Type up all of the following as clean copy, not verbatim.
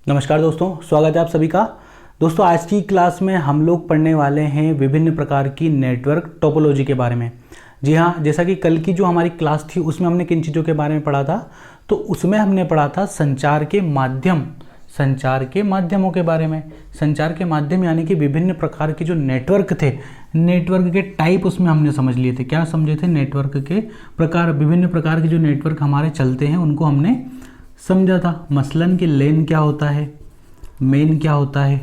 नमस्कार दोस्तों, स्वागत है आप सभी का। दोस्तों आज की क्लास में हम लोग पढ़ने वाले हैं विभिन्न प्रकार की नेटवर्क टोपोलॉजी के बारे में। जी हाँ, जैसा कि कल की जो हमारी क्लास थी उसमें हमने किन चीज़ों के बारे में पढ़ा था, तो उसमें हमने पढ़ा था संचार के माध्यमों के बारे में। संचार के माध्यम यानी कि विभिन्न प्रकार के जो नेटवर्क थे, नेटवर्क के टाइप उसमें हमने समझ लिए थे। क्या समझे थे? नेटवर्क के प्रकार, विभिन्न प्रकार के जो नेटवर्क हमारे चलते हैं उनको हमने समझा था। मसलन कि लेन क्या होता है, मेन क्या होता है,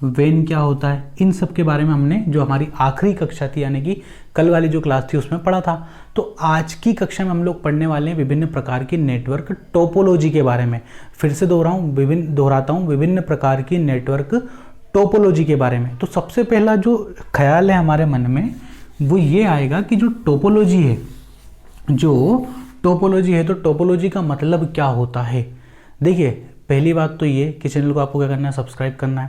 वेन क्या होता है, इन सब के बारे में हमने जो हमारी आखिरी कक्षा थी यानी कि कल वाली जो क्लास थी उसमें पढ़ा था। तो आज की कक्षा में हम लोग पढ़ने वाले हैं विभिन्न प्रकार की नेटवर्क टोपोलॉजी के बारे में। फिर से दोहराता हूँ विभिन्न प्रकार की नेटवर्क टोपोलॉजी के बारे में। तो सबसे पहला जो ख्याल है हमारे मन में वो ये आएगा कि जो टोपोलॉजी है तो टोपोलॉजी का मतलब क्या होता है। देखिए, पहली बात तो ये कि चैनल को आपको क्या करना है, सब्सक्राइब करना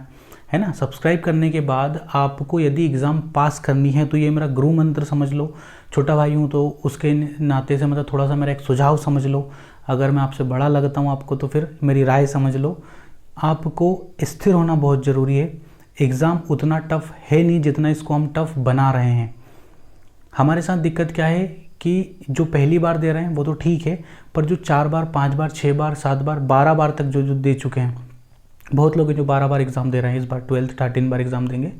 है ना। सब्सक्राइब करने के बाद आपको यदि एग्ज़ाम पास करनी है तो ये मेरा गुरु मंत्र समझ लो। छोटा भाई हूँ तो उसके नाते से मतलब थोड़ा सा मेरा एक सुझाव समझ लो। अगर मैं आपसे बड़ा लगता हूँ आपको तो फिर मेरी राय समझ लो। आपको स्थिर होना बहुत ज़रूरी है। एग्ज़ाम उतना टफ है नहीं जितना इसको हम टफ बना रहे हैं। हमारे साथ दिक्कत क्या है कि जो पहली बार दे रहे हैं वो तो ठीक है, पर जो 4 बार 5 बार 6 बार 7 बार 12 बार तक जो दे चुके हैं, बहुत लोग हैं जो 12 बार एग्ज़ाम दे रहे हैं, इस बार 12th 13 बार एग्ज़ाम देंगे।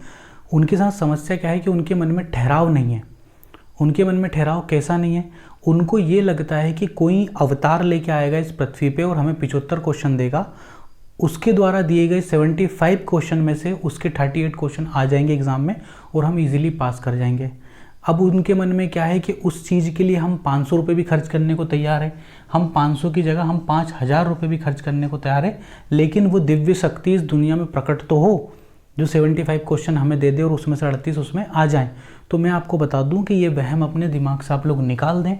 उनके साथ समस्या क्या है कि उनके मन में ठहराव नहीं है। उनके मन में ठहराव कैसा नहीं है? उनको ये लगता है कि कोई अवतार लेके आएगा इस पृथ्वी पे और हमें 75 क्वेश्चन देगा। उसके द्वारा दिए गए 75 क्वेश्चन में से उसके 38 क्वेश्चन आ जाएंगे एग्ज़ाम में और हम इजीली पास कर जाएंगे। अब उनके मन में क्या है कि उस चीज़ के लिए हम 500 रुपये भी खर्च करने को तैयार है। हम 500 की जगह हम 5000 रुपये भी खर्च करने को तैयार है, लेकिन वो दिव्य शक्ति इस दुनिया में प्रकट तो हो जो 75 क्वेश्चन हमें दे दे और उसमें से 38 उसमें आ जाएं। तो मैं आपको बता दूं कि ये वहम अपने दिमाग से आप लोग निकाल दें।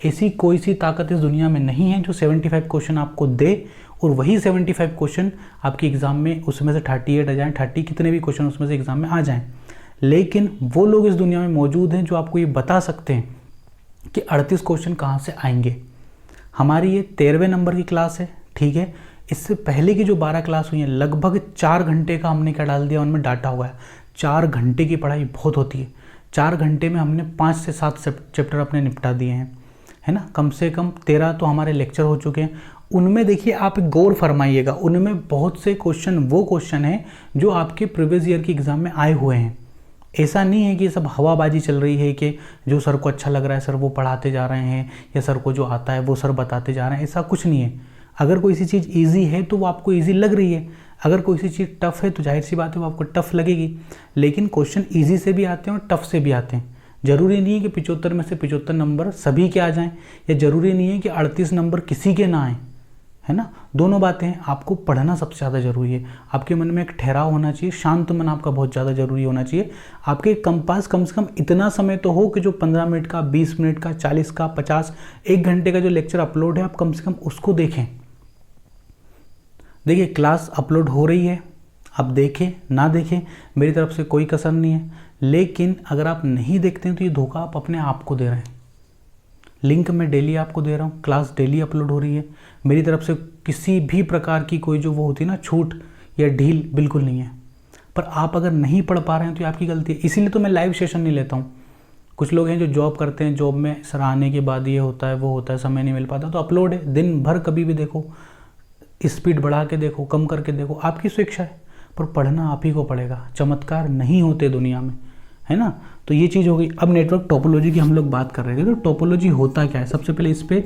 ऐसी कोई सी ताकत इस दुनिया में नहीं है जो 75 क्वेश्चन आपको दे और वही 75 क्वेश्चन आपके एग्ज़ाम में उसमें से 38 आ जाएँ, 30 कितने भी क्वेश्चन उसमें से एग्ज़ाम में आ जाएँ। लेकिन वो लोग इस दुनिया में मौजूद हैं जो आपको ये बता सकते हैं कि 38 क्वेश्चन कहाँ से आएंगे। हमारी ये 13वें नंबर की क्लास है, ठीक है। इससे पहले की जो 12 क्लास हुई हैं लगभग 4 घंटे का हमने क्या डाल दिया, उनमें डाटा हुआ है। 4 घंटे की पढ़ाई बहुत होती है। 4 घंटे में हमने 5 से 7 चैप्टर अपने निपटा दिए हैं, है ना। कम से कम 13 तो हमारे लेक्चर हो चुके हैं। उनमें देखिए आप गौर फरमाइएगा, उनमें बहुत से क्वेश्चन वो क्वेश्चन हैं जो आपके प्रीवियस ईयर के एग्ज़ाम में आए हुए हैं। ऐसा नहीं है कि सब हवाबाजी चल रही है कि जो सर को अच्छा लग रहा है सर वो पढ़ाते जा रहे हैं या सर को जो आता है वो सर बताते जा रहे हैं, ऐसा कुछ नहीं है। अगर कोई सी चीज़ इजी है तो वो आपको इजी लग रही है, अगर कोई सी चीज़ टफ़ है तो जाहिर सी बात है वो आपको टफ़ लगेगी। लेकिन क्वेश्चन इजी से भी आते हैं और टफ़ से भी आते हैं। ज़रूरी नहीं है कि 75 में से 75 नंबर सभी के आ जाएँ, या ज़रूरी नहीं है कि 38 नंबर किसी के ना आएँ, है ना। दोनों बातें हैं। आपको पढ़ना सबसे ज़्यादा ज़रूरी है। आपके मन में एक ठहराव होना चाहिए, शांत मन आपका बहुत ज़्यादा ज़रूरी होना चाहिए। आपके पास कम से कम इतना समय तो हो कि जो 15 मिनट का, 20 मिनट का, 40 का, 50, 1 घंटे का जो लेक्चर अपलोड है आप कम से कम उसको देखें। देखिए क्लास अपलोड हो रही है, आप देखें ना देखें मेरी तरफ से कोई कसर नहीं है, लेकिन अगर आप नहीं देखते हैं तो ये धोखा आप अपने आप को दे रहे हैं। लिंक मैं डेली आपको दे रहा हूँ, क्लास डेली अपलोड हो रही है। मेरी तरफ से किसी भी प्रकार की कोई जो वो होती है ना छूट या ढील बिल्कुल नहीं है। पर आप अगर नहीं पढ़ पा रहे हैं तो ये आपकी गलती है। इसीलिए तो मैं लाइव सेशन नहीं लेता हूँ। कुछ लोग हैं जो जॉब करते हैं, जॉब में सर आने के बाद ये होता है वो होता है, समय नहीं मिल पाता, तो अपलोड है, दिन भर कभी भी देखो, स्पीड बढ़ा के देखो, कम करके देखो, आपकी स्वेच्छा है। पर पढ़ना आप ही को पड़ेगा। चमत्कार नहीं होते दुनिया में, है ना। तो ये चीज़ हो गई। अब नेटवर्क टोपोलॉजी की हम लोग बात कर रहे थे, तो टोपोलॉजी होता क्या है। सबसे पहले इस पे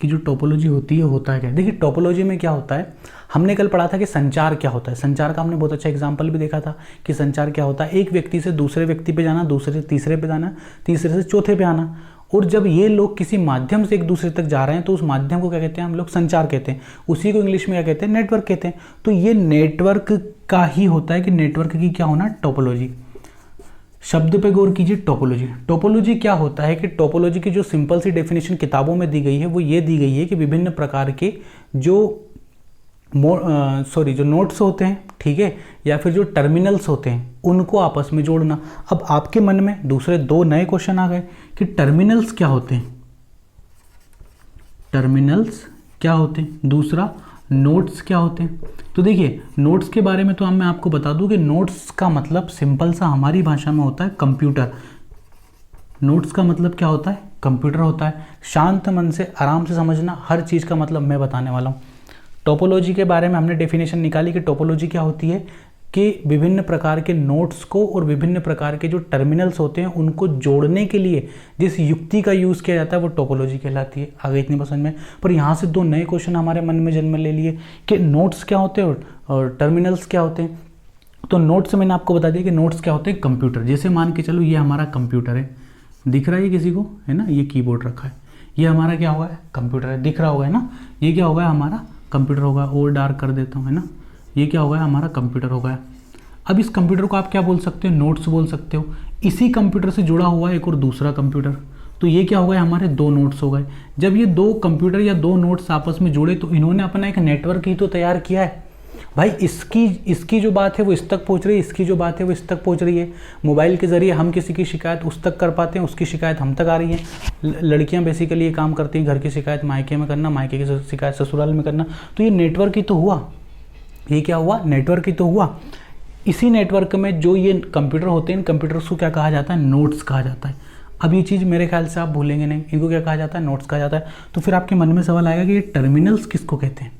कि जो टोपोलॉजी होती है होता है क्या। देखिए टोपोलॉजी में क्या होता है, हमने कल पढ़ा था कि संचार क्या होता है। संचार का हमने बहुत अच्छा एग्जांपल भी देखा था कि संचार क्या होता है। एक व्यक्ति से दूसरे व्यक्ति पे जाना, दूसरे से तीसरे पे जाना, तीसरे से चौथे पे आना। और जब ये लोग किसी माध्यम से एक दूसरे तक जा रहे हैं तो उस माध्यम को क्या कहते हैं, हम लोग संचार कहते हैं। उसी को इंग्लिश में क्या कहते हैं, नेटवर्क कहते हैं। तो ये नेटवर्क का ही होता है कि नेटवर्क की क्या होना, टोपोलॉजी। शब्द पे गौर कीजिए, टोपोलॉजी। टोपोलॉजी क्या होता है कि टोपोलॉजी की जो सिंपल सी डेफिनेशन किताबों में दी गई है वो ये दी गई है कि विभिन्न प्रकार के जो नोट्स होते हैं, ठीक है, या फिर जो टर्मिनल्स होते हैं उनको आपस में जोड़ना। अब आपके मन में दूसरे 2 नए क्वेश्चन आ गए कि टर्मिनल्स क्या होते हैं। टर्मिनल्स क्या होते हैं, दूसरा नोट्स क्या होते हैं। तो देखिए नोट्स के बारे में तो मैं आपको बता दूं कि नोट्स का मतलब सिंपल सा हमारी भाषा में होता है कंप्यूटर। नोट्स का मतलब क्या होता है, कंप्यूटर होता है। शांत मन से आराम से समझना, हर चीज़ का मतलब मैं बताने वाला हूँ। टोपोलॉजी के बारे में हमने डेफिनेशन निकाली कि टोपोलॉजी क्या होती है कि विभिन्न प्रकार के नोट्स को और विभिन्न प्रकार के जो टर्मिनल्स होते हैं उनको जोड़ने के लिए जिस युक्ति का यूज़ किया जाता है वो टोपोलॉजी कहलाती है। आगे इतनी पसंद में, पर यहाँ से दो नए क्वेश्चन हमारे मन में जन्म ले लिए कि नोट्स क्या होते हैं और टर्मिनल्स क्या होते हैं। तो नोट्स मैंने आपको बता दिया कि नोट्स क्या होते हैं, कंप्यूटर। जैसे मान के चलो ये हमारा कंप्यूटर है, दिख रहा है ये किसी को, है ना, ये कीबोर्ड रखा है, ये हमारा क्या होगा है, कंप्यूटर है, दिख रहा होगा है ना, ये क्या होगा हमारा कंप्यूटर होगा। और डार्क कर देता हूँ, है ना, ये क्या होगा हमारा कंप्यूटर होगा। अब इस कंप्यूटर को आप क्या बोल सकते हो, नोट्स बोल सकते हो। इसी कंप्यूटर से जुड़ा हुआ एक और दूसरा कंप्यूटर, तो ये क्या हो गए हमारे दो नोट्स हो गए। जब ये दो कंप्यूटर या दो नोट्स आपस में जुड़े तो इन्होंने अपना एक नेटवर्क ही तो तैयार किया है भाई। इसकी जो बात है वो इस तक पहुंच रही है, इसकी जो बात है वो इस तक पहुंच रही है। मोबाइल के जरिए हम किसी की शिकायत उस तक कर पाते हैं, उसकी शिकायत हम तक आ रही है। लड़कियां बेसिकली ये काम करती हैं, घर की शिकायत मायके में करना, मायके की शिकायत ससुराल में करना। तो ये नेटवर्क ही तो हुआ, ये क्या हुआ, नेटवर्क ही तो हुआ। इसी नेटवर्क में जो ये कंप्यूटर होते हैं, इन कंप्यूटर्स को क्या कहा जाता है, नोट्स कहा जाता है। अब ये चीज़ मेरे ख्याल से आप भूलेंगे नहीं, इनको क्या कहा जाता है, नोट्स कहा जाता है। तो फिर आपके मन में सवाल आएगा कि ये टर्मिनल्स किसको कहते हैं,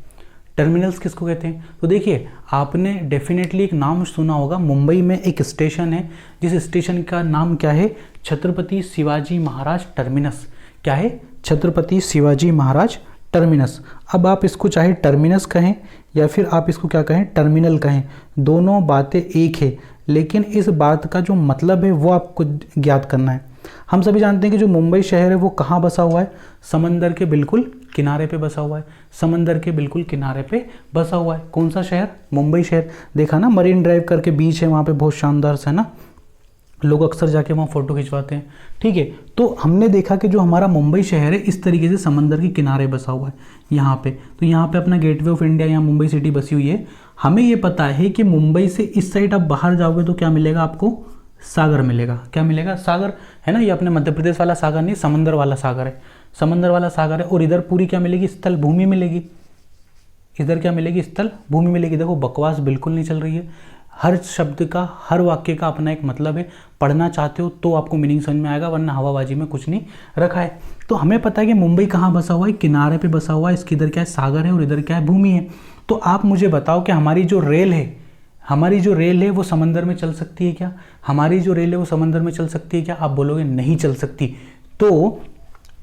टर्मिनल्स किसको कहते हैं। तो देखिए आपने डेफिनेटली एक नाम सुना होगा, मुंबई में एक स्टेशन है जिस स्टेशन का नाम क्या है, छत्रपति शिवाजी महाराज टर्मिनस। क्या है, छत्रपति शिवाजी महाराज टर्मिनस। अब आप इसको चाहे टर्मिनस कहें या फिर आप इसको क्या कहें, टर्मिनल कहें, दोनों बातें एक है, लेकिन इस बात का जो मतलब है वो आपको ज्ञात करना है। हम सभी जानते हैं कि जो मुंबई शहर है वो कहाँ बसा हुआ है, समंदर के बिल्कुल किनारे पे बसा हुआ है, समंदर के बिल्कुल किनारे पे बसा हुआ है। कौन सा शहर, मुंबई शहर। देखा ना, मरीन ड्राइव करके बीच है वहाँ पे, बहुत शानदार सा है ना, लोग अक्सर जाके वहाँ फ़ोटो खिंचवाते हैं। ठीक है, तो हमने देखा कि जो हमारा मुंबई शहर है इस तरीके से समंदर के किनारे बसा हुआ है यहाँ पे। तो यहाँ पे अपना गेटवे ऑफ इंडिया, यहाँ मुंबई सिटी बसी हुई है। हमें ये पता है कि मुंबई से इस साइड आप बाहर जाओगे तो क्या मिलेगा आपको, सागर मिलेगा। क्या मिलेगा, सागर, है ना। ये अपने मध्य प्रदेश वाला सागर नहीं, समंदर वाला सागर है, समंदर वाला सागर है। और इधर पूरी क्या मिलेगी, स्थल भूमि मिलेगी। इधर क्या मिलेगी, स्थल भूमि मिलेगी। देखो बकवास बिल्कुल नहीं चल रही है, हर शब्द का, हर वाक्य का अपना एक मतलब है। पढ़ना चाहते हो तो आपको मीनिंग समझ में आएगा, वरना हवाबाजी में कुछ नहीं रखा है। तो हमें पता है कि मुंबई कहाँ बसा हुआ है, किनारे पे बसा हुआ है। इसकी इधर क्या है, सागर है, और इधर क्या है, भूमि है। तो आप मुझे बताओ कि हमारी जो रेल है वो समंदर में चल सकती है क्या, हमारी जो रेल है वो समंदर में चल सकती है क्या। आप बोलोगे नहीं चल सकती। तो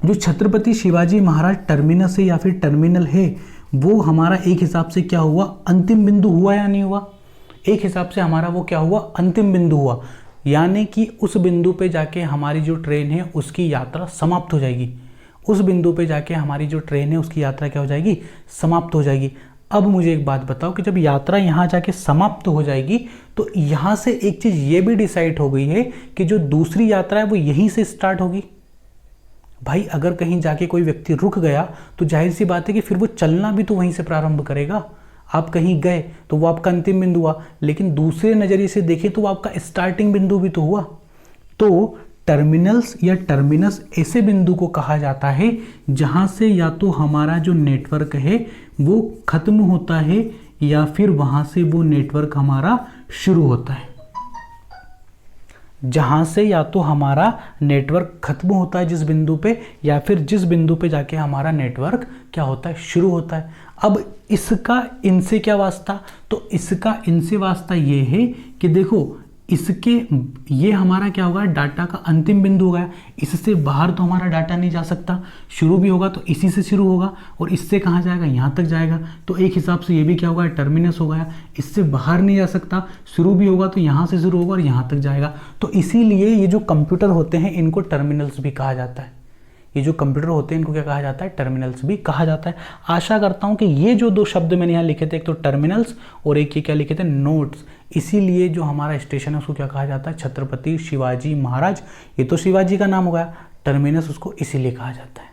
जो छत्रपति शिवाजी महाराज टर्मिनस है या फिर टर्मिनल है, वो हमारा एक हिसाब से क्या हुआ, अंतिम बिंदु हुआ या नहीं हुआ। एक हिसाब से हमारा वो क्या हुआ, अंतिम बिंदु हुआ। यानी कि उस बिंदु पे जाके हमारी जो ट्रेन है उसकी यात्रा समाप्त हो जाएगी। उस बिंदु पे जाके हमारी जो ट्रेन है उसकी यात्रा क्या हो जाएगी, समाप्त हो जाएगी। अब मुझे एक बात बताओ कि जब यात्रा यहाँ जाके समाप्त हो जाएगी तो यहाँ से एक चीज़ ये भी डिसाइड हो गई है कि जो दूसरी यात्रा है वो यहीं से स्टार्ट होगी। भाई अगर कहीं जाके कोई व्यक्ति रुक गया तो जाहिर सी बात है कि फिर वो चलना भी तो वहीं से प्रारंभ करेगा। आप कहीं गए तो वो आपका अंतिम बिंदु हुआ, लेकिन दूसरे नज़रिए से देखें तो वो आपका स्टार्टिंग बिंदु भी तो हुआ। तो टर्मिनल्स या टर्मिनस ऐसे बिंदु को कहा जाता है जहां से या तो हमारा जो नेटवर्क है वो खत्म होता है या फिर वहां से वो नेटवर्क हमारा शुरू होता है। जहां से या तो हमारा नेटवर्क खत्म होता है जिस बिंदु पे, या फिर जिस बिंदु पे जाके हमारा नेटवर्क क्या होता है, शुरू होता है। अब इसका इनसे क्या वास्ता, तो इसका इनसे वास्ता ये है कि देखो इसके ये हमारा क्या होगा, डाटा का अंतिम बिंदु होगा। इससे बाहर तो हमारा डाटा नहीं जा सकता, शुरू भी होगा तो इसी से शुरू होगा, और इससे कहाँ जाएगा, यहाँ तक जाएगा। तो एक हिसाब से ये भी क्या होगा, टर्मिनस हो गया। इससे बाहर नहीं जा सकता, शुरू भी होगा तो यहाँ से शुरू होगा और यहाँ तक जाएगा। तो इसीलिए ये जो कंप्यूटर होते हैं इनको टर्मिनल्स भी कहा जाता है। ये जो कंप्यूटर होते हैं इनको क्या कहा जाता है, टर्मिनल्स भी कहा जाता है। आशा करता हूँ कि ये जो दो शब्द मैंने यहाँ लिखे थे, एक तो टर्मिनल्स और एक ये क्या लिखे थे, नोट्स, इसीलिए जो हमारा स्टेशन है उसको क्या कहा जाता है, छत्रपति शिवाजी महाराज। ये तो शिवाजी का नाम हो गया, टर्मिनस उसको इसीलिए कहा जाता है।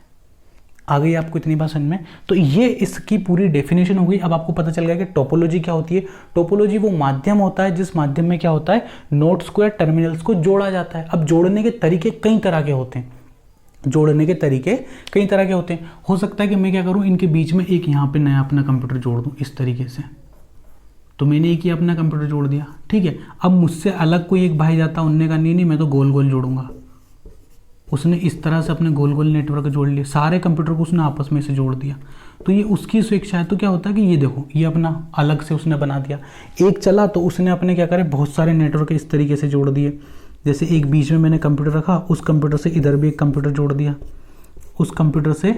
आ गई आपको इतनी बात समझ में। तो ये इसकी पूरी डेफिनेशन हो गई। अब आपको पता चल गया कि टोपोलॉजी क्या होती है। टोपोलॉजी वो माध्यम होता है जिस माध्यम में क्या होता है, नोट्स को या टर्मिनल्स को जोड़ा जाता है। अब जोड़ने के तरीके कई तरह के होते हैं। जोड़ने के तरीके कई तरह के होते हैं। हो सकता है कि मैं क्या करूं, इनके बीच में एक यहाँ पे नया अपना कंप्यूटर जोड़ दूं इस तरीके से। तो मैंने एक ही अपना कंप्यूटर जोड़ दिया, ठीक है। अब मुझसे अलग कोई एक भाई जाता, उनने कहा नहीं मैं तो गोल गोल जोड़ूंगा। उसने इस तरह से अपने गोल गोल नेटवर्क जोड़ लिए, सारे कंप्यूटर को उसने आपस में से जोड़ दिया। तो ये उसकी स्वेच्छा है। तो क्या होता है कि ये देखो, ये अपना अलग से उसने बना दिया। एक चला तो उसने अपने क्या करे, बहुत सारे नेटवर्क इस तरीके से जोड़ दिए। जैसे एक बीच में मैंने कंप्यूटर रखा, उस कंप्यूटर से इधर भी एक कंप्यूटर जोड़ दिया, उस कंप्यूटर से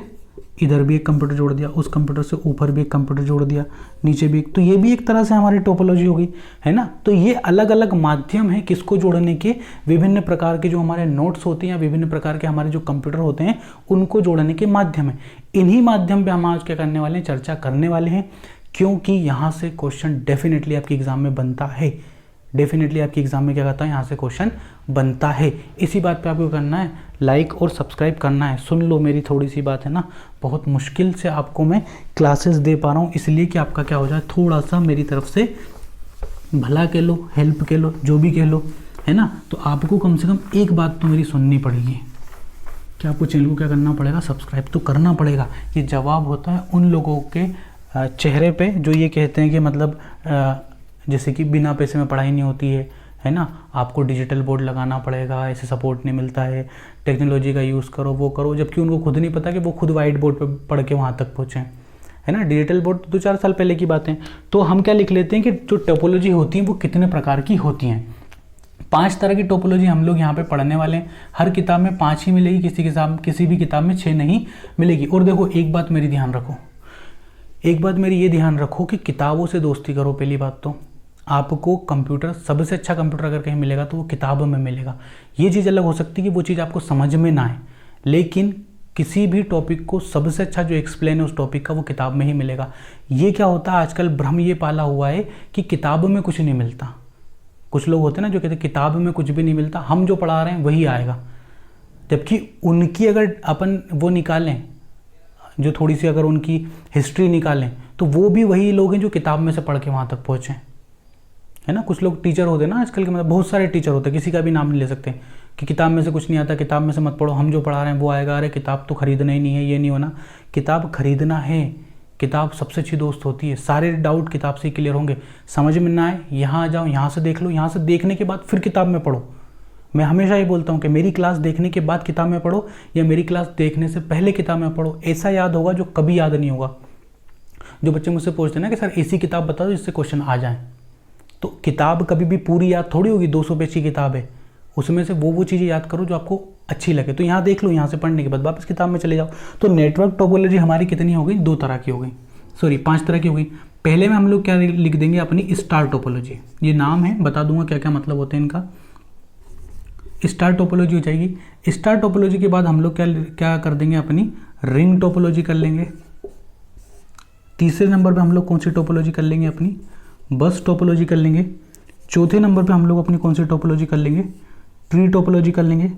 इधर भी एक कंप्यूटर जोड़ दिया, उस कंप्यूटर से ऊपर भी एक कंप्यूटर जोड़ दिया, नीचे भी एक। तो ये भी एक तरह से हमारी टोपोलॉजी हो गई, है ना। तो ये अलग अलग माध्यम है किसको जोड़ने के, विभिन्न प्रकार के जो हमारे नोट्स होते हैं या विभिन्न प्रकार के हमारे जो कंप्यूटर होते हैं उनको जोड़ने के माध्यम है। इन्हीं माध्यम पे हम आज क्या करने वाले हैं, चर्चा करने वाले हैं, क्योंकि यहाँ से क्वेश्चन डेफिनेटली आपके एग्जाम में बनता है। डेफिनेटली आपके एग्जाम में क्या कहता है, यहाँ से क्वेश्चन बनता है। इसी बात पे आपको करना है, लाइक और सब्सक्राइब करना है। सुन लो, मेरी थोड़ी सी बात है ना, बहुत मुश्किल से आपको मैं क्लासेस दे पा रहा हूँ, इसलिए कि आपका क्या हो जाए, थोड़ा सा मेरी तरफ से भला कह लो, हेल्प कह लो, जो भी कह लो, है ना। तो आपको कम से कम एक बात तो मेरी सुननी पड़ेगी कि आपको चैनल को क्या करना पड़ेगा, सब्सक्राइब तो करना पड़ेगा। ये जवाब होता है उन लोगों के चेहरे पे जो ये कहते हैं कि मतलब जैसे कि बिना पैसे में पढ़ाई नहीं होती है ना, आपको डिजिटल बोर्ड लगाना पड़ेगा, ऐसे सपोर्ट नहीं मिलता है, टेक्नोलॉजी का यूज़ करो, वो करो, जबकि उनको खुद नहीं पता कि वो खुद वाइट बोर्ड पे पढ़ के वहाँ तक पहुँचे, है ना। डिजिटल बोर्ड 2-4 साल पहले की बात है। तो हम क्या लिख लेते हैं कि जो टोपोलॉजी होती है वो कितने प्रकार की होती हैं। 5 तरह की टोपोलॉजी हम लोग यहाँ पे पढ़ने वाले हैं। हर किताब में 5 ही मिलेगी, किसी भी किताब में 6 नहीं मिलेगी। और देखो एक बात मेरी ध्यान रखो, एक बात मेरी ये ध्यान रखो कि किताबों से दोस्ती करो। पहली बात तो आपको कंप्यूटर, सबसे अच्छा कंप्यूटर अगर कहीं मिलेगा तो वो किताबों में मिलेगा। ये चीज़ अलग हो सकती है कि वो चीज़ आपको समझ में ना आए, लेकिन किसी भी टॉपिक को सबसे अच्छा जो एक्सप्लेन है उस टॉपिक का वो किताब में ही मिलेगा। ये क्या होता है, आजकल भ्रम ये पाला हुआ है कि किताब में कुछ नहीं मिलता। कुछ लोग होते हैं ना जो कहते हैं किताब में कुछ भी नहीं मिलता, हम जो पढ़ा रहे हैं वही आएगा। जबकि उनकी अगर अपन वो निकालें, जो थोड़ी सी अगर उनकी हिस्ट्री निकालें, तो वो भी वही लोग हैं जो किताब में से पढ़ के वहाँ तक पहुँचे, है ना। कुछ लोग टीचर होते हैं ना आजकल के, मतलब बहुत सारे टीचर होते हैं, किसी का भी नाम नहीं ले सकते कि किताब में से कुछ नहीं आता, किताब में से मत पढ़ो, हम जो पढ़ा रहे हैं वो आएगा। अरे किताब तो खरीदना ही नहीं है, ये नहीं होना। किताब खरीदना है, किताब सबसे अच्छी दोस्त होती है। सारे डाउट किताब से क्लियर होंगे। समझ में ना आए, यहाँ आ जाओ, यहाँ से देख लो, यहाँ से देखने के बाद फिर किताब में पढ़ो। मैं हमेशा ये बोलता हूँ कि मेरी क्लास देखने के बाद किताब में पढ़ो या मेरी क्लास देखने से पहले किताब में पढ़ो। ऐसा याद होगा जो कभी याद नहीं होगा। जो बच्चे मुझसे पूछते हैं ना कि सर ऐसी किताब बता दो जिससे क्वेश्चन आ जाए, तो किताब कभी भी पूरी याद थोड़ी होगी। 200 पेज की किताब है, उसमें से वो चीज़ें याद करो जो आपको अच्छी लगे। तो यहाँ देख लो, यहाँ से पढ़ने के बाद वापस किताब में चले जाओ। तो नेटवर्क टोपोलॉजी हमारी कितनी हो गई, 2 तरह की हो गई, सॉरी 5 तरह की हो गई। पहले में हम लोग क्या लिख देंगे, अपनी स्टार टोपोलॉजी। ये नाम है, बता दूंगा क्या क्या मतलब होते हैं इनका। स्टार टोपोलॉजी हो जाएगी। स्टार टोपोलॉजी के बाद हम लोग क्या कर देंगे, अपनी रिंग टोपोलॉजी कर लेंगे। तीसरे नंबर पे हम लोग कौन सी टोपोलॉजी कर लेंगे, अपनी बस टोपोलॉजी कर लेंगे। चौथे नंबर पे हम लोग अपनी कौन सी टोपोलॉजी कर लेंगे, ट्री टोपोलॉजी कर लेंगे।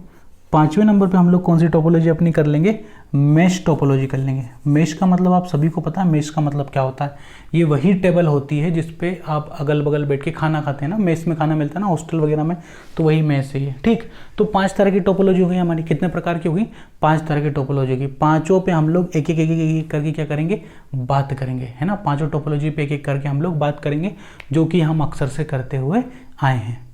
5वें नंबर पे हम लोग कौन सी टोपोलॉजी अपनी कर लेंगे, मेश टोपोलॉजी कर लेंगे। मेश का मतलब आप सभी को पता है, मेश का मतलब क्या होता है। ये वही टेबल होती है जिस पे आप अगल बगल बैठ के खाना खाते हैं ना, मेस में खाना मिलता है ना हॉस्टल वगैरह में, तो वही मेस है ये, ठीक। तो 5 तरह की टोपोलॉजी हो गई हमारी। कितने प्रकार की होगी, 5 तरह की टोपोलॉजी होगी। पाँचों पे हम लोग एक एक करके क्या करेंगे, बात करेंगे, है ना। 5 टोपोलॉजी पे एक एक करके हम लोग बात करेंगे, जो कि हम अक्सर से करते हुए आए हैं।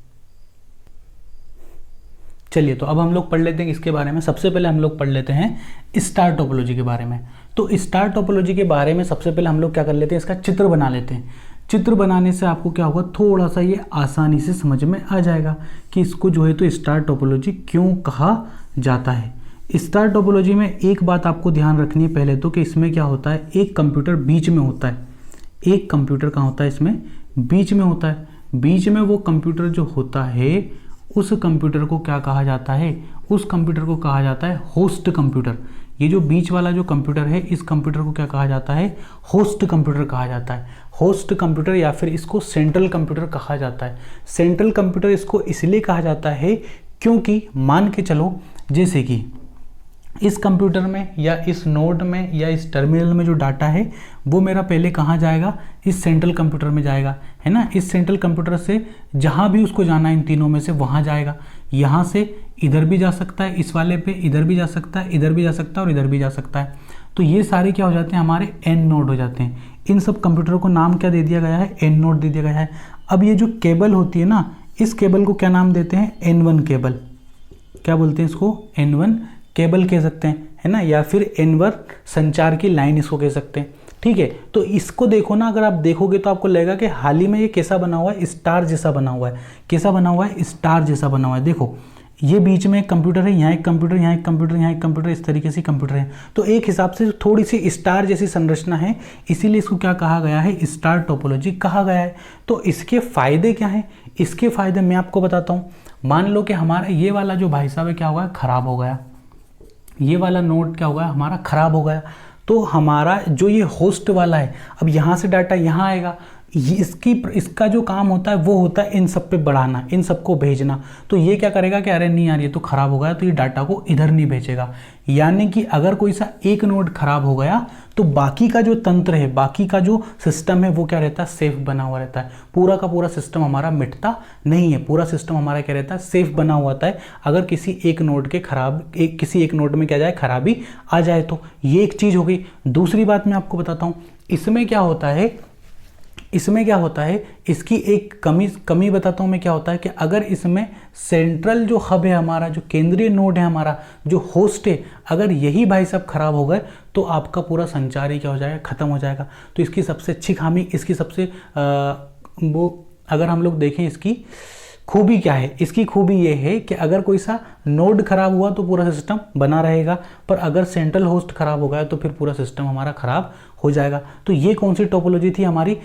चलिए, तो अब हम लोग पढ़ लेते हैं इसके बारे में। सबसे पहले हम लोग पढ़ लेते हैं स्टार टोपोलॉजी के बारे में। तो स्टार टोपोलॉजी के बारे में सबसे पहले हम लोग क्या कर लेते हैं, इसका चित्र बना लेते हैं। चित्र बनाने से आपको क्या होगा, थोड़ा सा ये आसानी से समझ में आ जाएगा कि इसको जो है तो स्टार टोपोलॉजी क्यों कहा जाता है। स्टार टोपोलॉजी में एक बात आपको ध्यान रखनी है पहले तो, कि इसमें क्या होता है, एक कंप्यूटर बीच में होता है। एक कंप्यूटर कहाँ होता है, इसमें बीच में होता है। बीच में वो कंप्यूटर जो होता है, उस कंप्यूटर को क्या कहा जाता है, उस कंप्यूटर को कहा जाता है होस्ट कंप्यूटर। ये जो बीच वाला जो कंप्यूटर है, इस कंप्यूटर को क्या कहा जाता है, होस्ट कंप्यूटर कहा जाता है। होस्ट कंप्यूटर या फिर इसको सेंट्रल कंप्यूटर कहा जाता है। सेंट्रल कंप्यूटर इसको इसलिए कहा जाता है क्योंकि मान के चलो, जैसे कि इस कंप्यूटर में या इस नोड में या इस टर्मिनल में जो डाटा है वो मेरा पहले कहाँ जाएगा, इस सेंट्रल कंप्यूटर में जाएगा, है ना। इस सेंट्रल कंप्यूटर से जहाँ भी उसको जाना है इन तीनों में से वहाँ जाएगा। यहाँ से इधर भी जा सकता है, इस वाले पे इधर भी जा सकता है, इधर भी जा सकता है और इधर भी जा सकता है। तो ये सारे क्या हो जाते हैं, हमारे एन नोड हो जाते हैं। इन सब कंप्यूटर को नाम क्या दे दिया गया है, एन नोड दे दिया गया है। अब ये जो केबल होती है ना, इस केबल को क्या नाम देते हैं, N1 केबल। क्या बोलते हैं इसको, N1 केबल कह सकते हैं, है ना, या फिर N1 संचार की लाइन इसको कह सकते हैं। ठीक है, तो इसको देखो ना, अगर आप देखोगे तो आपको लगेगा कि हाल ही में ये कैसा बना हुआ है, स्टार जैसा बना हुआ है। कैसा बना हुआ है, स्टार जैसा बना हुआ है। देखो ये बीच में एक कंप्यूटर है, यहाँ एक कंप्यूटर, यहाँ एक कंप्यूटर, यहाँ एक कंप्यूटर, इस तरीके से कंप्यूटर है। तो एक हिसाब से थोड़ी सी स्टार जैसी संरचना है, इसीलिए इसको क्या कहा गया है, स्टार टोपोलॉजी कहा गया है। तो इसके फायदे क्या हैं, इसके फायदे मैं आपको बताता हूँ। मान लो कि हमारा ये वाला जो भाई साहब है क्या हुआ, खराब हो गया। ये वाला नोड क्या होगा, हमारा खराब हो गया। तो हमारा जो ये होस्ट वाला है, अब यहाँ से डाटा यहाँ आएगा, इसका जो काम होता है वो होता है इन सब पे बढ़ाना, इन सबको भेजना। तो ये क्या करेगा कि अरे नहीं यार ये तो खराब हो गया, तो ये डाटा को इधर नहीं भेजेगा। यानी कि अगर कोई सा एक नोड खराब हो गया तो बाकी का जो तंत्र है, बाकी का जो सिस्टम है वो क्या रहता है, सेफ बना हुआ रहता है। पूरा का पूरा सिस्टम हमारा मिटता नहीं है, पूरा सिस्टम हमारा क्या रहता है, सेफ बना हुआ होता है। अगर किसी एक नोड के किसी एक नोड में क्या जाए, खराबी आ जाए तो ये एक चीज़ हो गई। दूसरी बात मैं आपको बताता हूँ, इसमें क्या होता है, इसकी एक कमी बताता हूँ मैं, क्या होता है कि अगर इसमें सेंट्रल जो हब है हमारा, जो केंद्रीय नोड है हमारा, जो होस्ट है, अगर यही भाई साहब खराब हो गए तो आपका पूरा संचार ही क्या हो जाएगा, खत्म हो जाएगा। तो इसकी सबसे अच्छी खामी, इसकी सबसे वो अगर हम लोग देखें इसकी खूबी क्या है, इसकी खूबी ये है कि अगर कोई सा नोड खराब हुआ तो पूरा सिस्टम बना रहेगा, पर अगर सेंट्रल होस्ट खराब हो गया तो फिर पूरा सिस्टम हमारा खराब हो जाएगा। तो ये कौन सी टोपोलॉजी थी, हमारी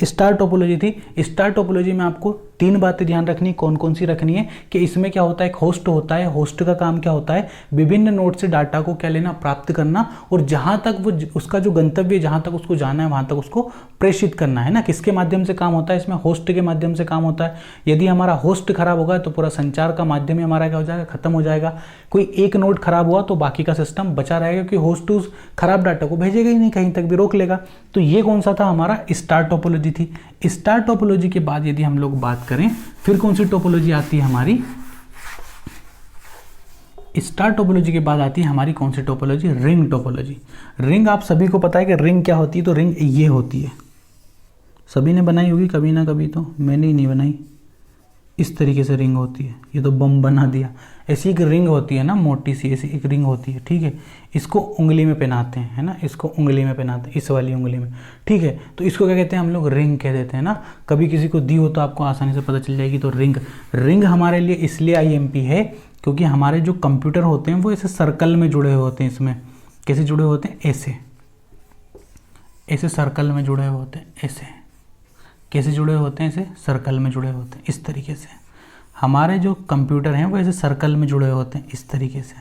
स्टार टोपोलॉजी थी। स्टार टोपोलॉजी में आपको 3 बातें ध्यान रखनी, कौन कौन सी रखनी है कि इसमें क्या होता है, एक होस्ट होता है। होस्ट का काम क्या होता है, विभिन्न नोड से डाटा को क्या लेना, प्राप्त करना, और जहाँ तक वो उसका जो गंतव्य, जहाँ तक उसको जाना है वहाँ तक उसको प्रेषित करना है ना। किसके माध्यम से काम होता है, इसमें होस्ट के माध्यम से काम होता है। यदि हमारा होस्ट खराब होगा तो पूरा संचार का माध्यम ही हमारा क्या हो जाएगा, खत्म हो जाएगा। कोई एक नोड खराब हुआ तो बाकी का सिस्टम बचा रहेगा, क्योंकि होस्ट उस खराब डाटा को भेजेगा ही नहीं, कहीं तक भी रोक लेगा। तो ये कौन सा था, हमारा स्टार टोपोलॉजी थी। स्टार टोपोलॉजी के बाद यदि हम लोग बात करें, फिर कौन सी टोपोलॉजी आती है हमारी, स्टार टोपोलॉजी के बाद आती है हमारी कौन सी टोपोलॉजी, रिंग टोपोलॉजी। रिंग आप सभी को पता है कि रिंग क्या होती है, तो रिंग ये होती है, सभी ने बनाई होगी कभी ना कभी, तो मैंने ही नहीं बनाई। इस तरीके से रिंग होती है, ये तो बम बना दिया। ऐसी एक रिंग होती है ना, मोटी सी ऐसी एक रिंग होती है, ठीक है। इसको उंगली में पहनाते हैं, है ना, इसको उंगली में पहनाते हैं, इस वाली उंगली में, ठीक है। तो इसको क्या कहते हैं हम लोग, रिंग कह देते हैं ना। कभी किसी को दी हो तो आपको आसानी से पता चल जाएगी। तो रिंग हमारे लिए इसलिए IMP है क्योंकि हमारे जो कंप्यूटर होते हैं वो ऐसे सर्कल में जुड़े हुए होते हैं। इसमें कैसे जुड़े होते हैं, ऐसे सर्कल में जुड़े हुए होते हैं। ऐसे कैसे जुड़े होते हैं, ऐसे सर्कल में जुड़े होते हैं। इस तरीके से हमारे जो कंप्यूटर हैं वो ऐसे सर्कल में जुड़े होते हैं, इस तरीके से।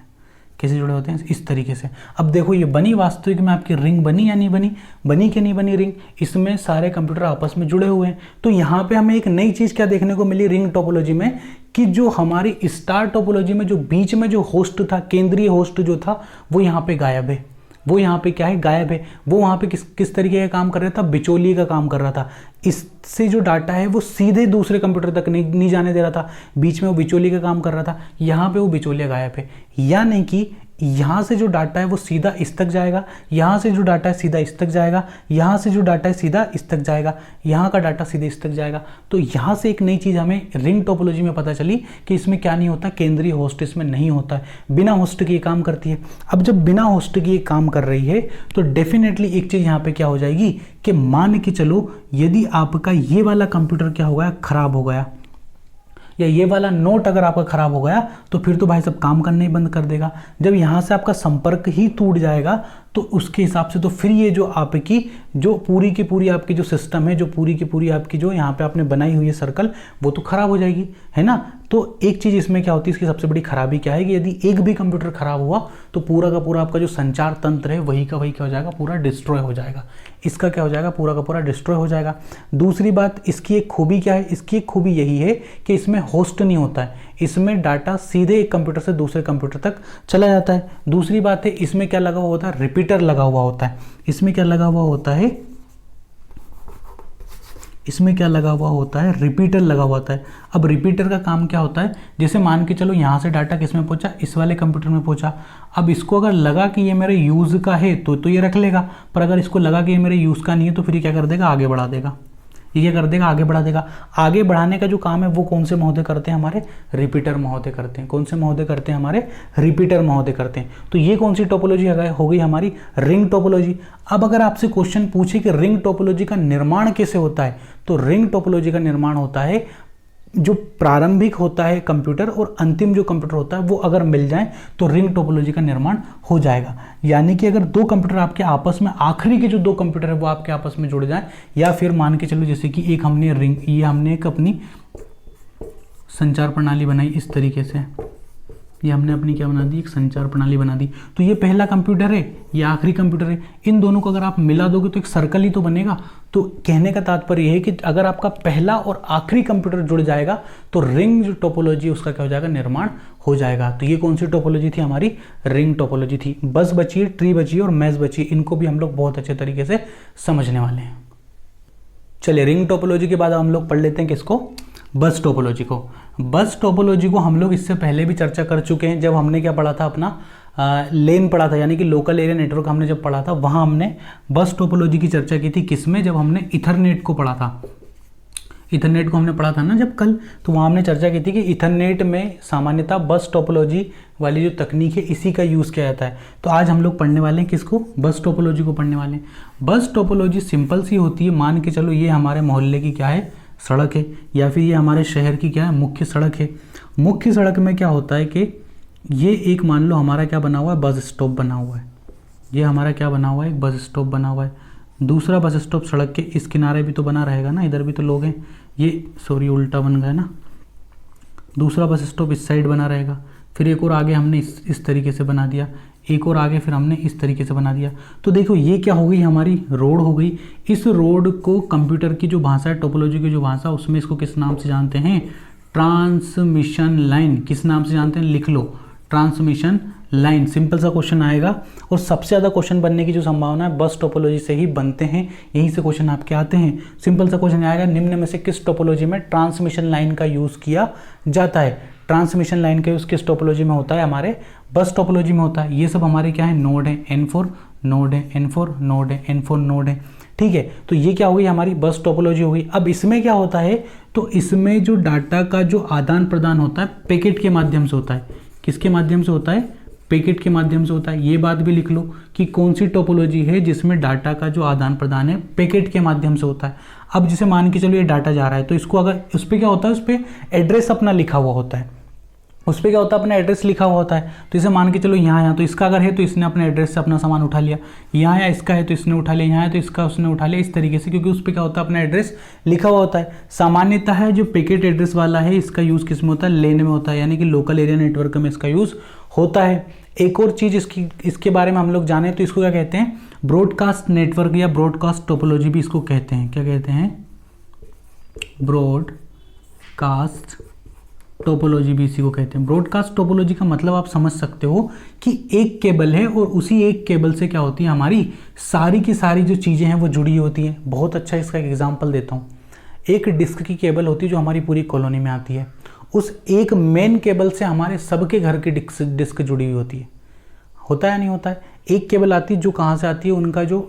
कैसे जुड़े होते हैं, इस तरीके से। अब देखो ये बनी वास्तविक में आपकी रिंग, बनी या नहीं बनी, बनी कि नहीं बनी रिंग। इसमें सारे कंप्यूटर आपस में जुड़े हुए हैं। तो यहाँ पे हमें एक नई चीज़ क्या देखने को मिली रिंग टोपोलॉजी में, कि जो हमारी स्टार टोपोलॉजी में जो बीच में जो होस्ट था, केंद्रीय होस्ट जो था, वो यहाँ पे गायब है। वो यहाँ पे क्या है, गायब है। वो वहाँ पे किस तरीके का काम कर रहा था, बिचौलिए का काम कर रहा था। इससे जो डाटा है वो सीधे दूसरे कंप्यूटर तक नहीं जाने दे रहा था, बीच में वो बिचौलिए का काम कर रहा था। यहाँ पे वो बिचौलिया गायब है, यानी कि यहाँ से जो डाटा है वो सीधा इस तक जाएगा, यहाँ से जो डाटा है सीधा इस तक जाएगा, यहाँ से जो डाटा है सीधा इस तक जाएगा, यहाँ का डाटा सीधे इस तक जाएगा। तो यहाँ से एक नई चीज़ हमें रिंग टोपोलॉजी में पता चली कि इसमें क्या नहीं होता, केंद्रीय होस्ट इसमें नहीं होता है, बिना होस्ट के ये काम करती है। अब जब बिना होस्ट के ये काम कर रही है तो डेफिनेटली एक चीज़ यहाँ पे क्या हो जाएगी कि मान के चलो यदि आपका ये वाला कंप्यूटर क्या हो गया, खराब हो गया, या ये वाला नोट अगर आपका खराब हो गया तो फिर तो भाई सब काम करना ही बंद कर देगा। जब यहाँ से आपका संपर्क ही टूट जाएगा तो उसके हिसाब से तो फिर ये जो आपकी जो पूरी की पूरी आपकी जो सिस्टम है, जो पूरी की पूरी आपकी जो यहाँ पे आपने बनाई हुई है सर्कल, वो तो खराब हो जाएगी, है ना। तो एक चीज़ इसमें क्या होती है, इसकी सबसे बड़ी खराबी क्या है कि यदि एक भी कंप्यूटर खराब हुआ तो पूरा का पूरा आपका जो संचार तंत्र है वही का वही क्या हो जाएगा, पूरा डिस्ट्रॉय हो जाएगा। इसका क्या हो जाएगा, पूरा का पूरा डिस्ट्रॉय हो जाएगा। दूसरी बात, इसकी एक खूबी क्या है, इसकी एक खूबी यही है कि इसमें होस्ट नहीं होता है, इसमें डाटा सीधे एक कंप्यूटर से दूसरे कंप्यूटर तक चला जाता है। दूसरी बात है, इसमें क्या लगा हुआ होता है, रिपीटर लगा हुआ होता है। इसमें क्या लगा हुआ होता है, इसमें क्या लगा हुआ होता है, रिपीटर लगा हुआ होता है। अब रिपीटर का काम क्या होता है, जैसे मान के चलो यहाँ से डाटा किस में पहुँचा, इस वाले कंप्यूटर में पहुँचा। अब इसको अगर लगा कि ये मेरे यूज़ का है तो ये रख लेगा, पर अगर इसको लगा कि ये मेरे यूज़ का नहीं है तो फिर ये क्या कर देगा, आगे बढ़ा देगा। ये क्या कर देगा, आगे बढ़ा देगा। आगे बढ़ाने का जो काम है वो कौन से महोदय करते हैं, हमारे रिपीटर महोदय करते हैं। कौन से महोदय करते हैं, हमारे रिपीटर महोदय करते हैं। तो ये कौन सी टोपोलॉजी हो गई, हमारी रिंग टोपोलॉजी। अब अगर आपसे क्वेश्चन पूछे कि रिंग टोपोलॉजी का निर्माण कैसे होता है, तो रिंग टोपोलॉजी का निर्माण होता है, जो प्रारंभिक होता है कंप्यूटर और अंतिम जो कंप्यूटर होता है वो अगर मिल जाए तो रिंग टोपोलॉजी का निर्माण हो जाएगा। यानी कि अगर दो कंप्यूटर आपके आपस में, आखिरी के जो दो कंप्यूटर है वो आपके आपस में जुड़ जाए, या फिर मान के चलो जैसे कि एक हमने रिंग, ये हमने एक अपनी संचार प्रणाली बनाई इस तरीके से, ये हमने अपनी क्या बना दी, एक संचार प्रणाली बना दी। तो ये पहला कंप्यूटर है, ये आखिरी कंप्यूटर है। इन दोनों को अगर आप मिला दोगे तो एक सर्कल ही तो बनेगा। तो कहने का तात्पर्य है कि अगर आपका पहला और आखिरी कंप्यूटर जुड़ जाएगा तो रिंग जो टोपोलॉजी उसका क्या हो जाएगा, निर्माण हो जाएगा। तो ये कौन सी टोपोलॉजी थी, हमारी रिंग टोपोलॉजी थी। बस बची है, ट्री बची है और मैश बची है। इनको भी हम लोग बहुत अच्छे तरीके से समझने वाले हैं। चलिए, रिंग टोपोलॉजी के बाद हम लोग पढ़ लेते हैं किसको, बस टोपोलॉजी को। बस टोपोलॉजी को हम लोग इससे पहले भी चर्चा कर चुके हैं, जब हमने क्या पढ़ा था, अपना लेन पढ़ा था, यानी कि लोकल एरिया नेटवर्क हमने जब पढ़ा था, वहाँ हमने बस टोपोलॉजी की चर्चा की थी। किसमें, जब हमने इथरनेट को पढ़ा था। इथरनेट को हमने पढ़ा था ना जब कल, तो वहाँ हमने चर्चा की थी कि इथरनेट में सामान्यतः बस टोपोलॉजी वाली जो तकनीक है इसी का यूज़ किया जाता है। तो आज हम लोग पढ़ने वाले हैं किसको, बस टोपोलॉजी को पढ़ने वाले हैं। बस टोपोलॉजी सिंपल सी होती है। मान के चलो ये हमारे मोहल्ले की क्या है, सड़क है, या फिर ये हमारे शहर की क्या है, मुख्य सड़क है। मुख्य सड़क में क्या होता है कि ये एक मान लो हमारा क्या बना हुआ है, बस स्टॉप बना हुआ है। ये हमारा क्या बना हुआ है, एक बस स्टॉप बना हुआ है। दूसरा बस स्टॉप सड़क के इस किनारे भी तो बना रहेगा ना, इधर भी तो लोग हैं। ये सॉरी उल्टा बन गया ना। दूसरा बस स्टॉप इस साइड बना रहेगा। फिर एक और आगे हमने इस तरीके से बना दिया, एक और आगे फिर हमने इस तरीके से बना दिया। तो देखो ये क्या हो गई, हमारी रोड हो गई। इस रोड को कंप्यूटर की जो भाषा है, टोपोलॉजी की जो भाषा, उसमें इसको किस नाम से जानते हैं, ट्रांसमिशन लाइन। किस नाम से जानते हैं, लिख लो, ट्रांसमिशन लाइन। सिंपल सा क्वेश्चन आएगा, और सबसे ज़्यादा क्वेश्चन बनने की जो संभावना है बस टोपोलॉजी से ही बनते हैं, यहीं से क्वेश्चन आपके आते हैं। सिंपल सा क्वेश्चन आएगा, निम्न में से किस टोपोलॉजी में ट्रांसमिशन लाइन का यूज़ किया जाता है। ट्रांसमिशन लाइन का यूज़ किस टोपोलॉजी में होता है, हमारे बस टोपोलॉजी में होता है। ये सब हमारे क्या है, नोड है, N4 नोड है, N4 नोड है, N4 नोड है। ठीक है, तो ये क्या हो गई, हमारी बस टोपोलॉजी हो गई। अब इसमें क्या होता है, तो इसमें जो डाटा का जो आदान प्रदान होता है पैकेट के माध्यम से होता है। किसके माध्यम से होता है, पैकेट के माध्यम से होता है। ये बात भी लिख लो कि कौन सी टोपोलॉजी है जिसमें डाटा का जो आदान प्रदान है पैकेट के माध्यम से होता है। अब जैसे मान के चलो ये डाटा जा रहा है, तो इसको अगर उस पर क्या होता है, उस पर एड्रेस अपना लिखा हुआ होता है। उस पर क्या होता है, अपना एड्रेस लिखा हुआ होता है। तो इसे मान के चलो यहाँ तो इसका अगर है तो इसने अपने एड्रेस से अपना सामान उठा लिया, यहाँ या इसका है तो इसने उठा लिया, यहाँ है तो इसका उसने उठा लिया, इस तरीके से, क्योंकि उस पर क्या होता है, अपना एड्रेस लिखा हुआ होता है। सामान्यतः जो पैकेट एड्रेस वाला है इसका यूज़ किस में होता है, लेन में होता है, यानी कि लोकल एरिया नेटवर्क में इसका यूज़ होता है। एक और चीज़ इसके बारे में हम लोग जाने तो इसको क्या कहते हैं, ब्रॉडकास्ट नेटवर्क या ब्रॉडकास्ट टोपोलॉजी भी इसको कहते हैं। क्या कहते हैं, ब्रॉडकास्ट टोपोलॉजी भी इसी को कहते हैं। ब्रॉडकास्ट टोपोलॉजी का मतलब आप समझ सकते हो कि एक केबल है और उसी एक केबल से क्या होती है, हमारी सारी की सारी जो चीज़ें हैं वो जुड़ी होती हैं। बहुत अच्छा इसका एक एग्जांपल देता हूँ। एक डिस्क की केबल होती है जो हमारी पूरी कॉलोनी में आती है। उस एक मेन केबल से हमारे सबके घर की डिस्क जुड़ी हुई होती है। होता है नहीं होता है, एक केबल आती है जो कहाँ से आती है, उनका जो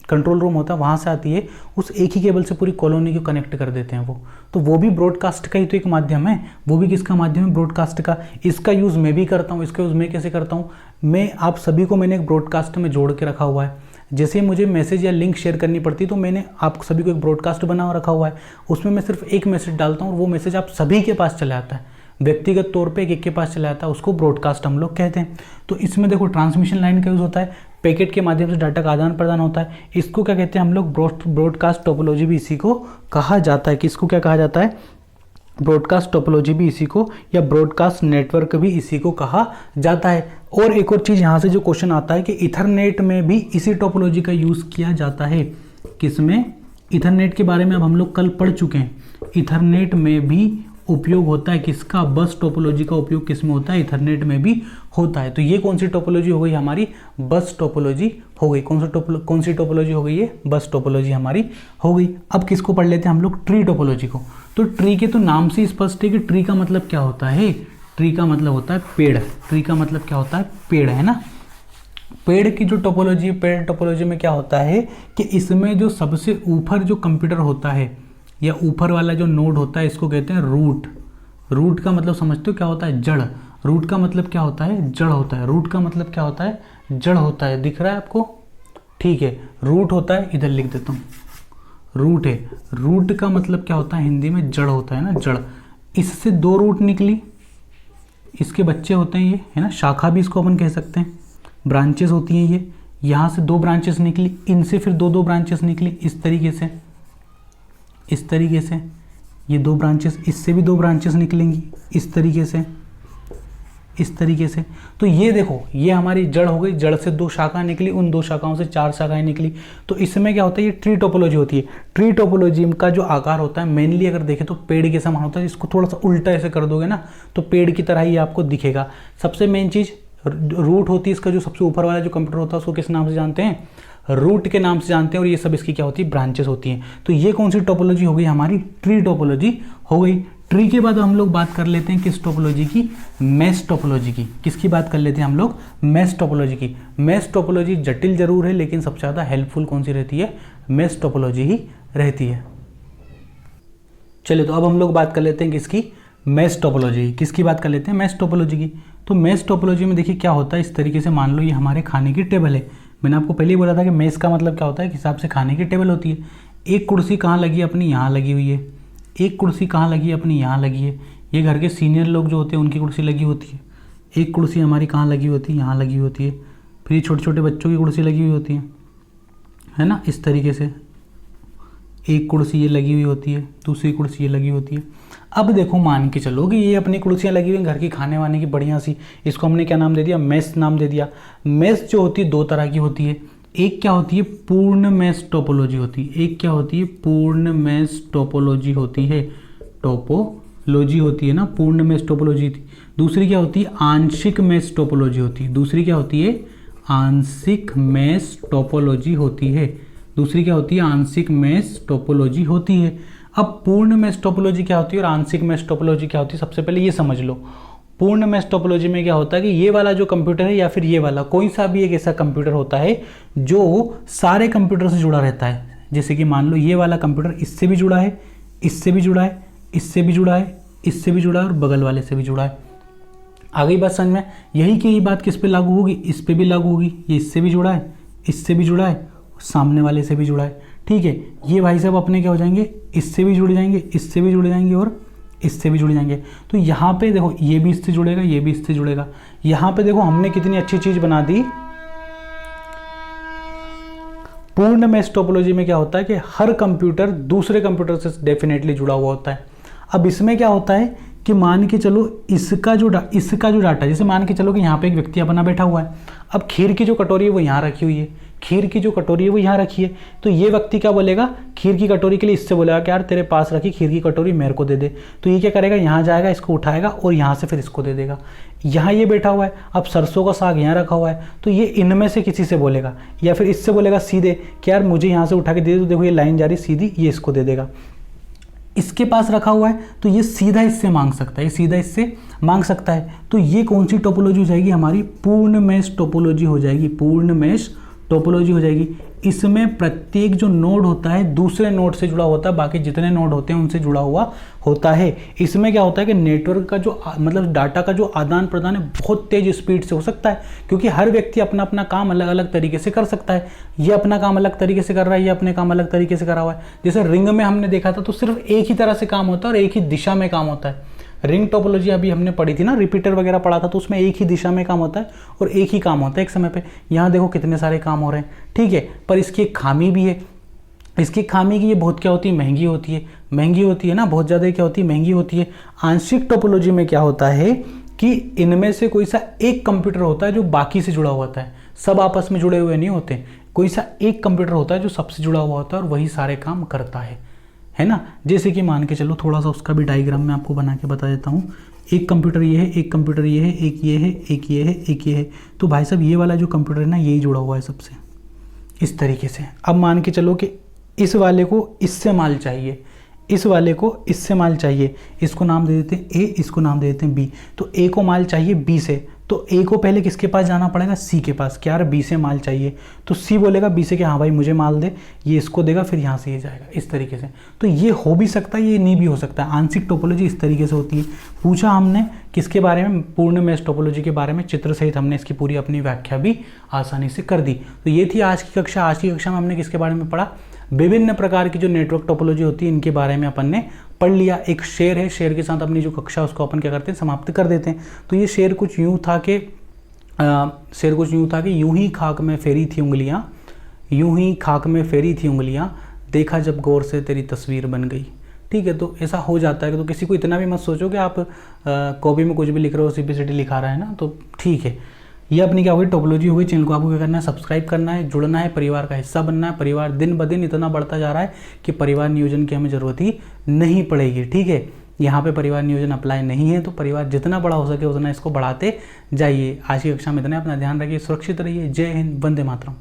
कंट्रोल रूम होता है वहाँ से आती है। उस एक ही केबल से पूरी कॉलोनी को कनेक्ट कर देते हैं वो। तो वो भी ब्रॉडकास्ट का ही तो एक माध्यम है। वो भी किसका माध्यम है, ब्रॉडकास्ट का। इसका यूज़ मैं भी करता हूँ। इसका यूज़ मैं कैसे करता हूँ, मैं आप सभी को मैंने एक ब्रॉडकास्ट में जोड़ के रखा हुआ है। जैसे मुझे मैसेज या लिंक शेयर करनी पड़ती है तो मैंने आप सभी को एक ब्रॉडकास्ट बना रखा हुआ है। उसमें मैं सिर्फ एक मैसेज डालता हूँ और वो मैसेज आप सभी के पास चला आता है, व्यक्तिगत तौर पे एक के पास चला जाता है। उसको ब्रॉडकास्ट हम लोग कहते हैं। तो इसमें देखो ट्रांसमिशन लाइन का यूज़ होता है, पैकेट के माध्यम से डाटा का आदान प्रदान होता है। इसको क्या कहते हैं हम लोग, ब्रॉडकास्ट टोपोलॉजी भी इसी को कहा जाता है। किसको क्या कहा जाता है, ब्रॉडकास्ट टोपोलॉजी भी इसी को, या ब्रॉडकास्ट नेटवर्क भी इसी को कहा जाता है। और एक और चीज़ यहाँ से जो क्वेश्चन आता है कि इथरनेट में भी इसी टोपोलॉजी का यूज़ किया जाता है। किसमें, इथरनेट के बारे में अब हम लोग कल पढ़ चुके हैं। इथरनेट में भी उपयोग होता है किसका, बस टोपोलॉजी का उपयोग किस में होता है, इथरनेट में भी होता है। तो ये कौन सी टोपोलॉजी हो गई हमारी, बस टोपोलॉजी हो गई। कौन सी टोपोलॉजी हो गई, ये बस टोपोलॉजी हमारी हो गई। अब किसको पढ़ लेते हैं हम लोग, ट्री टोपोलॉजी को। तो ट्री के तो नाम से स्पष्ट है कि ट्री का मतलब क्या होता है, ट्री का मतलब होता है पेड़। ट्री का मतलब क्या होता है, पेड़, है ना। पेड़ की जो टोपोलॉजी, पेड़ टोपोलॉजी में क्या होता है कि इसमें जो सबसे ऊपर जो कंप्यूटर होता है या ऊपर वाला जो नोड होता है, इसको कहते हैं रूट। रूट का मतलब समझते हो क्या होता है, जड़। रूट का मतलब क्या होता है, जड़ होता है। रूट का मतलब क्या होता है, जड़ होता है। दिख रहा है आपको, ठीक है। रूट होता है, इधर लिख देता हूँ, रूट है। रूट का मतलब क्या होता है हिंदी में, जड़ होता है ना, जड़। इससे 2 रूट निकली, इसके बच्चे होते हैं ये, है ना, शाखा भी इसको अपन कह सकते हैं, ब्रांचेस होती हैं ये। यहाँ से 2 ब्रांचेस निकली, इनसे फिर 2 ब्रांचेस निकली, इस तरीके से, इस तरीके से। ये 2 ब्रांचेस, इससे भी 2 ब्रांचेस निकलेंगी, इस तरीके से, इस तरीके से। तो ये देखो, ये हमारी जड़ हो गई। जड़ से 2 शाखा निकली, उन 2 शाखाओं से 4 शाखाएं निकली। तो इसमें क्या होता है, ये ट्री टोपोलॉजी होती है। ट्री टोपोलॉजी का जो आकार होता है मेनली अगर देखें तो पेड़ के समान होता है। इसको थोड़ा सा उल्टा ऐसे कर दोगे ना तो पेड़ की तरह ही आपको दिखेगा। सबसे मेन चीज़ रूट होती है, इसका जो सबसे ऊपर वाला जो कंप्यूटर होता है उसको किस नाम से जानते हैं, रूट के नाम से जानते हैं। और ये सब इसकी क्या होती है, ब्रांचेस होती हैं। तो ये कौन सी टोपोलॉजी हो गई हमारी, ट्री टोपोलॉजी हो गई। ट्री के बाद हम लोग बात कर लेते हैं किस टोपोलॉजी की, मेश टोपोलॉजी की। किसकी बात कर लेते हैं हम लोग, मेश टोपोलॉजी की। मेश टोपोलॉजी जटिल जरूर है लेकिन सबसे ज़्यादा हेल्पफुल कौन सी रहती है, मेश टोपोलॉजी ही रहती है। चलिए तो अब हम लोग बात कर लेते हैं किसकी, मेश टोपोलॉजी। किसकी बात कर लेते हैं, मेश टोपोलॉजी की। तो मेश टोपोलॉजी में देखिए क्या होता है, इस तरीके से मान लो ये हमारे खाने की टेबल है। मैंने आपको पहले ही बोला था कि मेश का मतलब क्या होता है, किस हिसाब से खाने की टेबल होती है। एक कुर्सी कहाँ लगी है अपनी, यहाँ लगी हुई है। एक कुर्सी कहाँ लगी है अपनी, यहाँ लगी है। ये घर के सीनियर लोग जो होते हैं उनकी कुर्सी लगी होती है। एक कुर्सी हमारी कहाँ लगी होती है, यहाँ लगी होती है। फिर ये छोटे छोटे बच्चों की कुर्सी लगी हुई होती है ना, इस तरीके से। एक कुर्सी ये लगी हुई होती है, दूसरी कुर्सी ये लगी होती है। अब देखो मान के चलो कि ये अपनी कुर्सियाँ लगी हुई हैं घर की खाने वाने की बढ़िया सी। इसको हमने क्या नाम दे दिया, मेश नाम दे दिया। मेश जो होती है 2 तरह की होती है। एक क्या होती है, पूर्ण मेश टोपोलॉजी होती है। एक क्या होती है, पूर्ण मेश टोपोलॉजी होती है। टोपोलॉजी होती है ना, पूर्ण मेश टोपोलॉजी थी। दूसरी क्या होती है, आंशिक मेश टोपोलॉजी होती है। दूसरी क्या होती है, आंशिक मेश टोपोलॉजी होती है। दूसरी क्या होती है, आंशिक मेश टोपोलॉजी होती है। अब पूर्ण मेश टोपोलॉजी क्या होती है और आंशिक मेश टोपोलॉजी क्या होती है, सबसे पहले ये समझ लो। पूर्ण मेश टोपोलॉजी में क्या होता है कि ये वाला जो कंप्यूटर है या फिर ये वाला कोई सा भी एक ऐसा कंप्यूटर होता है जो सारे कंप्यूटर से जुड़ा रहता है। जैसे कि मान लो ये वाला कंप्यूटर इससे भी जुड़ा है, इससे भी जुड़ा है, इससे भी जुड़ा है, इससे भी जुड़ा है और बगल वाले से भी जुड़ा है। आ गई बात समझ में। यही की बात किस पे लागू होगी, इस पे भी लागू होगी। ये इससे भी जुड़ा है, इससे भी जुड़ा है, सामने वाले से भी जुड़ा है। ठीक है, ये भाई साहब अपने क्या हो जाएंगे, इससे भी जुड़ जाएंगे, इससे भी जुड़ जाएंगे और इससे भी जुड़ जाएंगे। तो यहाँ पे देखो ये भी इससे जुड़ेगा, ये भी इससे जुड़ेगा। यहाँ पे देखो हमने कितनी अच्छी चीज बना दी। पूर्ण मेश टोपोलॉजी में क्या होता है कि हर कंप्यूटर दूसरे कंप्यूटर से डेफिनेटली जुड़ा हुआ होता है। अब इसमें क्या होता है कि मान के चलो इसका जो डाटा, जैसे मान के चलो कि यहाँ पे एक व्यक्ति अपना बैठा हुआ है। अब खीर की जो कटोरी है वो यहाँ रखी हुई है, खीर की जो कटोरी है वो यहाँ रखी है। तो ये व्यक्ति क्या बोलेगा, खीर की कटोरी के लिए इससे बोलेगा कि यार तेरे पास रखी खीर की कटोरी मेरे को दे दे। तो ये क्या करेगा, यहाँ जाएगा, इसको उठाएगा और यहाँ से फिर इसको दे देगा। यहाँ ये बैठा हुआ है, अब सरसों का साग यहाँ रखा हुआ है, तो ये इनमें से किसी से बोलेगा या फिर इससे बोलेगा सीधे कि यार मुझे यहाँ से उठा के दे दे। तो देखो ये लाइन जा रही सीधी, ये इसको दे देगा। इसके पास रखा हुआ है तो ये सीधा इससे मांग सकता है, ये सीधा इससे मांग सकता है। तो ये कौन सी टोपोलॉजी हो जाएगी हमारी, पूर्ण मेश टोपोलॉजी हो जाएगी। पूर्ण मेश टोपोलॉजी हो जाएगी। इसमें प्रत्येक जो नोड होता है दूसरे नोड से जुड़ा होता है, बाकी जितने नोड होते हैं उनसे जुड़ा हुआ होता है। इसमें क्या होता है कि नेटवर्क का जो मतलब डाटा का जो आदान प्रदान है बहुत तेज स्पीड से हो सकता है, क्योंकि हर व्यक्ति अपना अपना काम अलग अलग तरीके से कर सकता है। ये अपना काम अलग तरीके से कर रहा है, ये अपने काम अलग तरीके से कर रहा है। जैसे रिंग में हमने देखा था तो सिर्फ एक ही तरह से काम होता है और एक ही दिशा में काम होता है। रिंग टोपोलॉजी अभी हमने पढ़ी थी ना, रिपीटर वगैरह पढ़ा था, तो उसमें एक ही दिशा में काम होता है और एक ही काम होता है एक समय पे। यहाँ देखो कितने सारे काम हो रहे हैं, ठीक है। पर इसकी एक खामी भी है। इसकी खामी की ये बहुत क्या होती है, महंगी होती है। महंगी होती है ना, बहुत ज़्यादा क्या होती है, महंगी होती है। आंशिक टोपोलॉजी में क्या होता है कि इनमें से कोई सा एक कंप्यूटर होता है जो बाकी से जुड़ा हुआ होता है, सब आपस में जुड़े हुए नहीं होते। कोई सा एक कंप्यूटर होता है जो सबसे जुड़ा हुआ होता है और वही सारे काम करता है है ना। जैसे कि मान के चलो, थोड़ा सा उसका भी डायग्राम मैं आपको बना के बता देता हूँ। एक कंप्यूटर ये है, एक कंप्यूटर ये है, एक ये है, एक ये है, एक ये है। तो भाई साहब ये वाला जो कंप्यूटर है ना, यही जुड़ा हुआ है सबसे, इस तरीके से। अब मान के चलो कि इस वाले को इससे माल चाहिए, इस वाले को इससे माल चाहिए, इसको नाम दे देते हैं ए, इसको नाम दे देते हैं बी। तो ए को माल चाहिए बी से, तो ए को पहले किसके पास जाना पड़ेगा, सी के पास, क्या यार बी से माल चाहिए। तो सी बोलेगा बी से कि हाँ भाई मुझे माल दे, ये इसको देगा, फिर यहाँ से ये जाएगा, इस तरीके से। तो ये हो भी सकता है, ये नहीं भी हो सकता है। आंशिक टोपोलॉजी इस तरीके से होती है। पूछा हमने किसके बारे में, पूर्ण मेष टोपोलॉजी के बारे में, चित्र सहित हमने इसकी पूरी अपनी व्याख्या भी आसानी से कर दी। तो ये थी आज की कक्षा। आज की कक्षा में हमने किसके बारे में पढ़ा, विभिन्न प्रकार की जो नेटवर्क टोपोलॉजी होती है इनके बारे में अपन ने पढ़ लिया। एक शेर है, शेर के साथ अपनी जो कक्षा उसको अपन क्या करते हैं, समाप्त कर देते हैं। तो ये शेर कुछ यूँ था कि यूं ही खाक में फेरी थी उंगलियां, यूं ही खाक में फेरी थी उंगलियां, देखा जब गौर से तेरी तस्वीर बन गई। ठीक है, तो ऐसा हो जाता है। तो किसी को इतना भी मत सोचो कि आप कॉपी में कुछ भी लिख रहे हो, CPCT लिखा रहा है ना, तो ठीक है। ये अपनी क्या होगी, टोपोलॉजी होगी। चैनल को आपको क्या करना है, सब्सक्राइब करना है, जुड़ना है, परिवार का हिस्सा बनना है। परिवार दिन ब दिन इतना बढ़ता जा रहा है कि परिवार नियोजन की हमें ज़रूरत ही नहीं पड़ेगी। ठीक है, यहाँ पे परिवार नियोजन अप्लाई नहीं है, तो परिवार जितना बड़ा हो सके उतना इसको बढ़ाते जाइए। आज की कक्षा में इतना, अपना ध्यान रखिए, सुरक्षित रहिए। जय हिंद, वंदे मातरम।